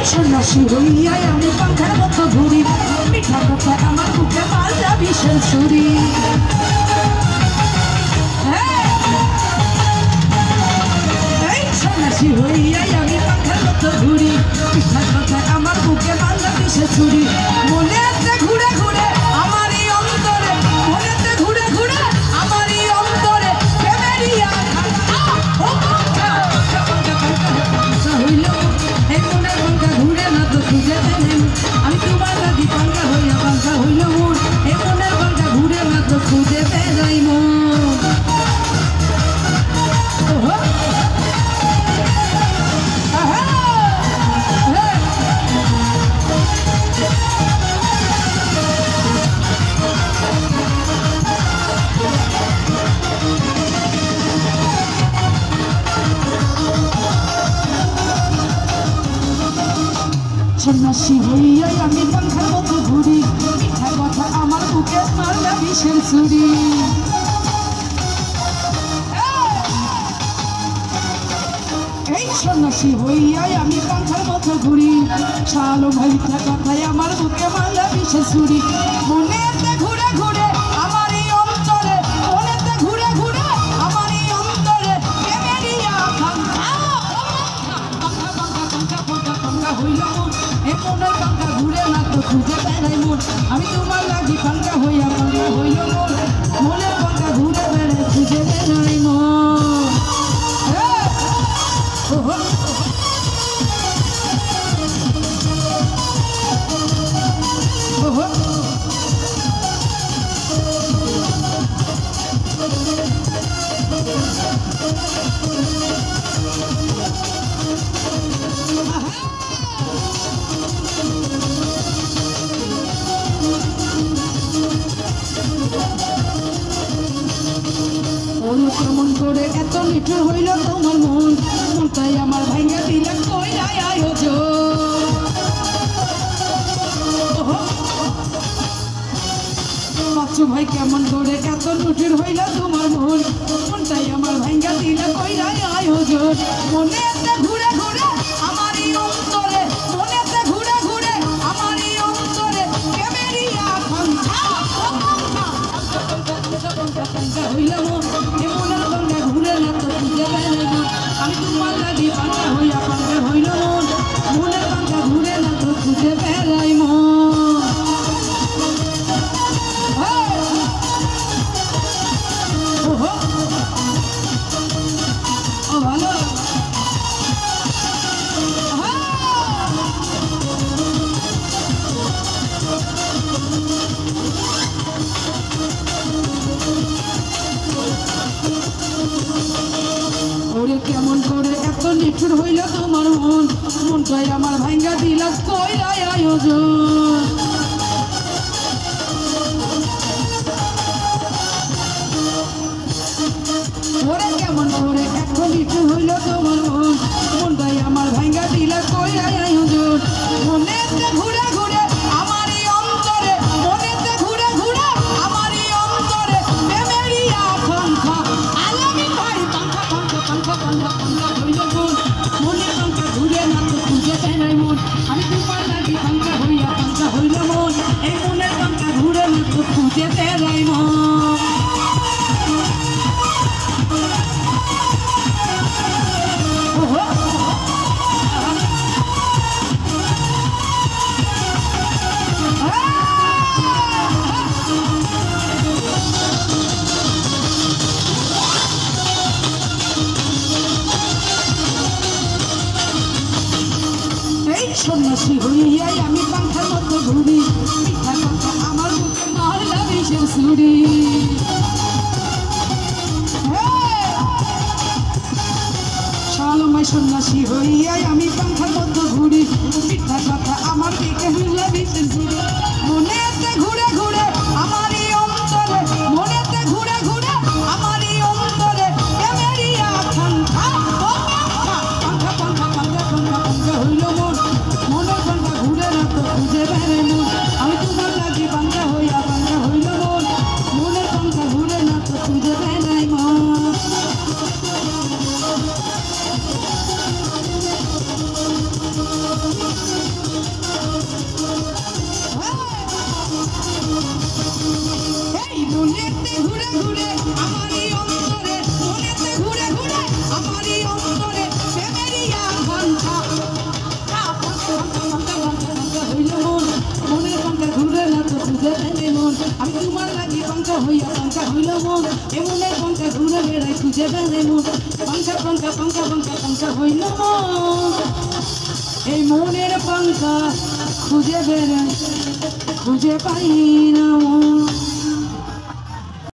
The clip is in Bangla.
সন্ন্যাসী হইয়াই আমি পাখার মতো ঘুরি, মিঠা কথা আমার বুকে মারলা বিশের ছুরি। এই সন্ন্যাসী হইয়াই আমি পাখার মতো ঘুরি, মিঠা কথা আমার বুকে মারলা বিশের ছুরি। মনেতে ঘুরে ঘুরে আমারই অন্তরে, মনেতে ঘুরে ঘুরে আমারই অন্তরে প্রেমেরই আঘাত। হইল এই মনের পাঙ্খা ঘুরে না তো খুঁজে পেলেন, আমি তোমার লাগি পাঙ্খা হইয়া পাঙ্খা হইল মন, এই মনের পাঙ্খা ঘুরে না তো খুঁজে পেলাই মন। সন্ন্যাসী হইয়াই আমি পাখার মতো ঘুরি, মিঠা কথা আমার বুকে মারলা বিশের ছুরি। এই সন্ন্যাসী হইয়াই আমি পাখার মতো ঘুরি, শালো মিঠা কথায় আমার বুকে মারলা বিশের ছুরি। মনেতে ঘুরে ঘুরে আমারই অন্তরে, মনেতে ঘুরে ঘুরে আমারই অন্তরে প্রেমেরই আকাঙ্ক্ষা। হইল এই মনের পাঙ্খা ঘুরে না তো খুঁজে বেড়াই মন, আমি তোমার লাগি পাঙ্খা হইয়া পাঙ্খা হইল মন, মনের পাঙ্খা ঘুরে বেড়াই খুঁজে বেড়াই মন। কেমন করে এত মিঠু হইল তোমার মন, মনটাই আমার ভাঙ্গা দিলে কইরাই আয়োজন। বাচ্চু ভাই কেমন করে এত মিঠুর হইল তোমার মন, মনটাই আমার ভাঙ্গা দিলে কইরাই আয়োজন। মনেতে ঘুরে ঘুরে আমারই অন্তরে, মনেতে ঘুরে ঘুরে আমারই অন্তরে প্রেমেরই আকাঙ্ক্ষা। হইল মন এ মনের পাঙ্খা ঘুরে না তো খুঁজে বেড়াই মন, আমি তোমার লাগি পাঙ্খা হইয়া পাঙ্খা হইল মন, মনের পাঙ্খা ঘুরে না তো খুঁজে বেড়াই মন। ও ভালো ওরে কেমন করে এত নিঠুর হইল তোমার মন, মনটাই আমার ভাঙ্গা দিল কইরাই আয়োজন। ওরে কেমন করে এত নিঠুর হইল তোমার মন, মনটাই আমার ভাঙ্গা দিল কইরাই আয়োজন। মনেতে ঘুরে ঘুরে আমারই অন্তরে, মনেতে ঘুরে ঘুরে আমারই অন্তরে প্রেমেরই আকাঙ্ক্ষা। আলামি ভাই পাঙ্খা পাঙ্খা পাঙ্খা পাঙ্খা পাঙ্খা হইল মন, মনের পাঙ্খা ঘুরে না তো খুঁজে বেড়াই মন, আমি তোমার লাগি পাঙ্খা হইয়া পাঙ্খা হইল মন, এই মনের পাঙ্খা ঘুরে না তো খুঁজে বেড়াই মন। সন্ন্যাসী হইয়াই আমি পাখার মতো ঘুরি, মিঠা কথা আমার বুকে মারলা বিশের ছুরি। শালমাই সন্ন্যাসী হইয়াই আমি পাখার মতো ঘুরি, মিঠা কথা আমার বুকে মারলা বিশের ছুরি। মনেতে ঘুরে ঘুরে আমারই অন্তরে, মনেতে ঘুরে ঘুরে আমারই অন্তরে প্রেমেরই আকাঙ্ক্ষা। পাঙ্খা পাঙ্খা পাঙ্খা পাঙ্খা পাঙ্খা হইল মন, মনের পাঙ্খা ঘুরে না তো খুঁজে বেড়াই মন, আমি তোমার লাগি পাঙ্খা হইয়া পাঙ্খা হইল মন, মনের পাঙ্খা ঘুরে না তো খুঁজে বেড়াই মন। হইয়া পঙ্কা হইল মন এমনের পঙ্কা ঘুরে বেড়ায় খুঁজে বেড়ায় মন পঙ্কা পঙ্কা পঙ্কা পঙ্কা পঙ্কা হইল মন এই মনের পঙ্কা খুঁজে বেড়ায় খুঁজে পাই না মন।